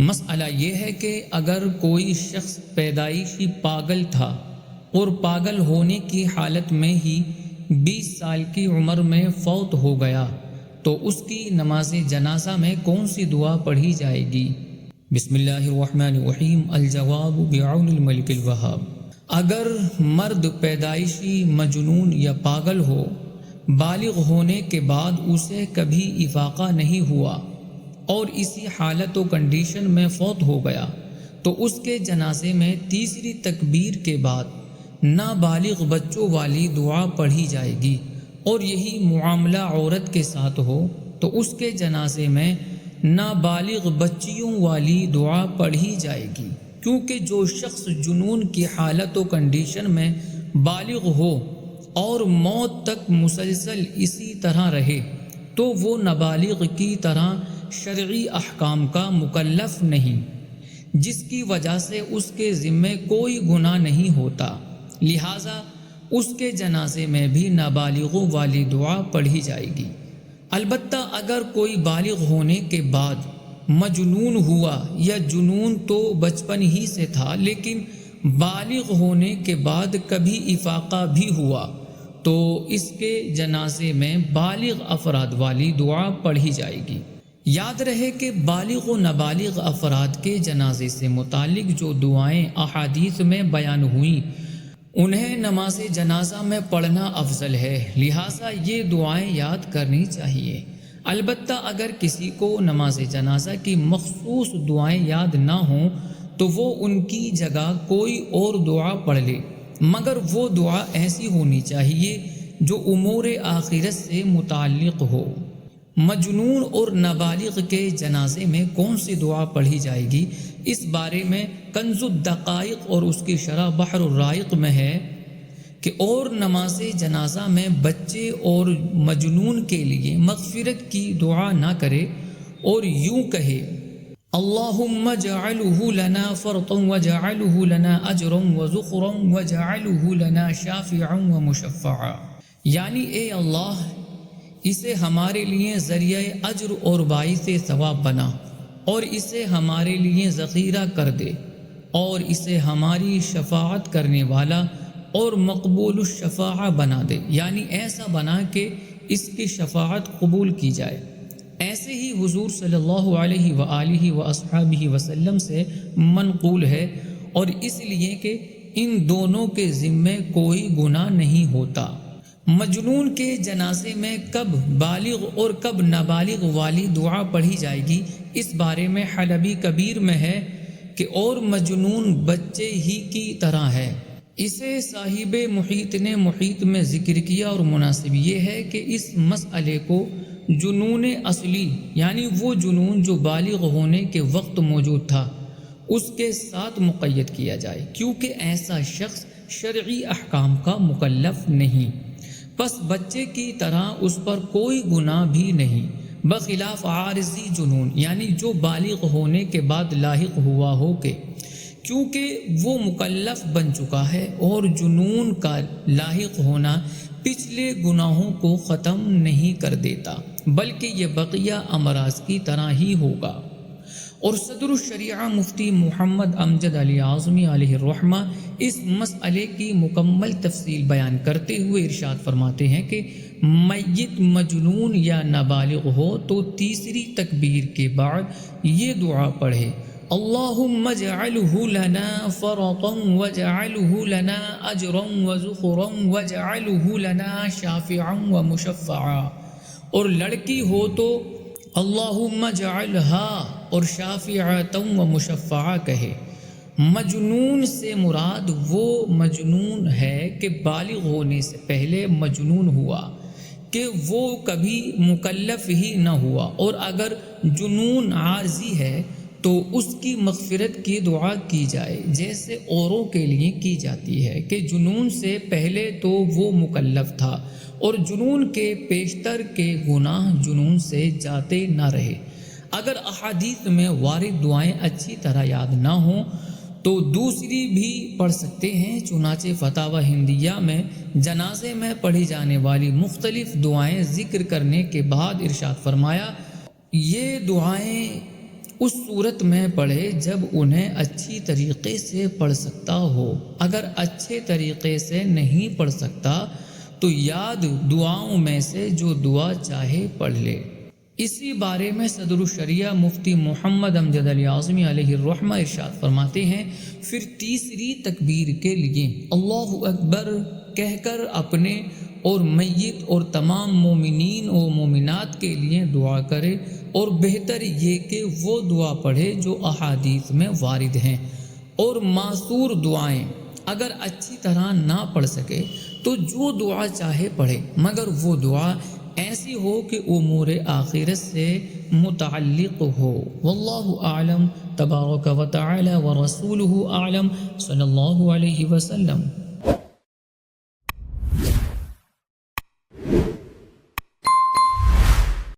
مسئلہ یہ ہے کہ اگر کوئی شخص پیدائشی پاگل تھا اور پاگل ہونے کی حالت میں ہی 20 سال کی عمر میں فوت ہو گیا تو اس کی نماز جنازہ میں کون سی دعا پڑھی جائے گی؟ بسم اللہ الرحمن الرحیم۔ الجواب بعون الملک الوہاب۔ اگر مرد پیدائشی مجنون یا پاگل ہو، بالغ ہونے کے بعد اسے کبھی افاقہ نہیں ہوا اور اسی حالت و کنڈیشن میں فوت ہو گیا تو اس کے جنازے میں تیسری تکبیر کے بعد نابالغ بچوں والی دعا پڑھی جائے گی، اور یہی معاملہ عورت کے ساتھ ہو تو اس کے جنازے میں نابالغ بچیوں والی دعا پڑھی جائے گی، کیونکہ جو شخص جنون کی حالت و کنڈیشن میں بالغ ہو اور موت تک مسلسل اسی طرح رہے تو وہ نابالغ کی طرح شرعی احکام کا مکلف نہیں، جس کی وجہ سے اس کے ذمے کوئی گناہ نہیں ہوتا، لہٰذا اس کے جنازے میں بھی نابالغوں والی دعا پڑھی جائے گی۔ البتہ اگر کوئی بالغ ہونے کے بعد مجنون ہوا، یا جنون تو بچپن ہی سے تھا لیکن بالغ ہونے کے بعد کبھی افاقہ بھی ہوا، تو اس کے جنازے میں بالغ افراد والی دعا پڑھی جائے گی۔ یاد رہے کہ بالغ و نابالغ افراد کے جنازے سے متعلق جو دعائیں احادیث میں بیان ہوئیں انہیں نماز جنازہ میں پڑھنا افضل ہے، لہٰذا یہ دعائیں یاد کرنی چاہیے۔ البتہ اگر کسی کو نماز جنازہ کی مخصوص دعائیں یاد نہ ہوں تو وہ ان کی جگہ کوئی اور دعا پڑھ لے، مگر وہ دعا ایسی ہونی چاہیے جو امور آخرت سے متعلق ہو۔ مجنون اور نابالغ کے جنازے میں کون سی دعا پڑھی جائے گی، اس بارے میں کنز الدقائق اور اس کی شرح بحر الرائق میں ہے کہ اور نماز جنازہ میں بچے اور مجنون کے لیے مغفرت کی دعا نہ کرے اور یوں کہے: اللہم اجعلہ لنا فرطا واجعلہ لنا اجرا وذخرا واجعلہ لنا شافعا ومشفعا، یعنی اے اللہ اسے ہمارے لیے ذریعہ اجر اور باعث ثواب بنا، اور اسے ہمارے لیے ذخیرہ کر دے، اور اسے ہماری شفاعت کرنے والا اور مقبول الشفاعہ بنا دے، یعنی ایسا بنا کہ اس کی شفاعت قبول کی جائے۔ ایسے ہی حضور صلی اللہ علیہ وآلہ واصحابہ وسلم سے منقول ہے، اور اس لیے کہ ان دونوں کے ذمے کوئی گناہ نہیں ہوتا۔ مجنون کے جنازے میں کب بالغ اور کب نابالغ والی دعا پڑھی جائے گی، اس بارے میں حلبی کبیر میں ہے کہ اور مجنون بچے ہی کی طرح ہے۔ اسے صاحب محیط نے محیط میں ذکر کیا، اور مناسب یہ ہے کہ اس مسئلے کو جنون اصلی یعنی وہ جنون جو بالغ ہونے کے وقت موجود تھا اس کے ساتھ مقید کیا جائے، کیونکہ ایسا شخص شرعی احکام کا مکلف نہیں، پس بچے کی طرح اس پر کوئی گناہ بھی نہیں، بخلاف عارضی جنون یعنی جو بالغ ہونے کے بعد لاحق ہوا ہو کہ کیونکہ وہ مکلف بن چکا ہے، اور جنون کا لاحق ہونا پچھلے گناہوں کو ختم نہیں کر دیتا بلکہ یہ بقیہ امراض کی طرح ہی ہوگا۔ اور صدر الشریعہ مفتی محمد امجد علی اعظمی علیہ الرحمہ اس مسئلے کی مکمل تفصیل بیان کرتے ہوئے ارشاد فرماتے ہیں کہ میت مجنون یا نابالغ ہو تو تیسری تکبیر کے بعد یہ دعا پڑھے: اللہم اجعلہ لنا فرطا واجعلہ لنا اجرا وذخرا واجعلہ لنا شافعا ومشفعا، اور لڑکی ہو تو اللہم اجعلہا اور شافعتا ومشفعا کہے۔ مجنون سے مراد وہ مجنون ہے کہ بالغ ہونے سے پہلے مجنون ہوا، کہ وہ کبھی مکلف ہی نہ ہوا، اور اگر جنون عارضی ہے تو اس کی مغفرت کی دعا کی جائے، جیسے اوروں کے لیے کی جاتی ہے کہ جنون سے پہلے تو وہ مکلف تھا اور جنون کے پیشتر کے گناہ جنون سے جاتے نہ رہے۔ اگر احادیث میں وارد دعائیں اچھی طرح یاد نہ ہوں تو دوسری بھی پڑھ سکتے ہیں، چنانچہ فتاوی ہندیہ میں جنازے میں پڑھی جانے والی مختلف دعائیں ذکر کرنے کے بعد ارشاد فرمایا: یہ دعائیں اس صورت میں پڑھے جب انہیں اچھی طریقے سے پڑھ سکتا ہو۔ اگر اچھے طریقے سے نہیں پڑھ سکتا تو یاد دعاؤں میں سے جو دعا چاہے پڑھ لے۔ اسی بارے میں صدر الشریعہ مفتی محمد امجد علی اعظمی علیہ الرحمہ ارشاد فرماتے ہیں، پھر تیسری تکبیر کے لیے اللہ اکبر کہہ کر اپنے اور میت اور تمام مومنین و مومنات کے لیے دعا کرے، اور بہتر یہ کہ وہ دعا پڑھے جو احادیث میں وارد ہیں، اور معصور دعائیں اگر اچھی طرح نہ پڑھ سکے تو جو دعا چاہے پڑھے، مگر وہ دعا ایسی ہو کہ امور آخرت سے متعلق ہو۔ واللہ اعلم، تبارک و تعالی و رسولہ اعلم، صلی اللہ علیہ وسلم۔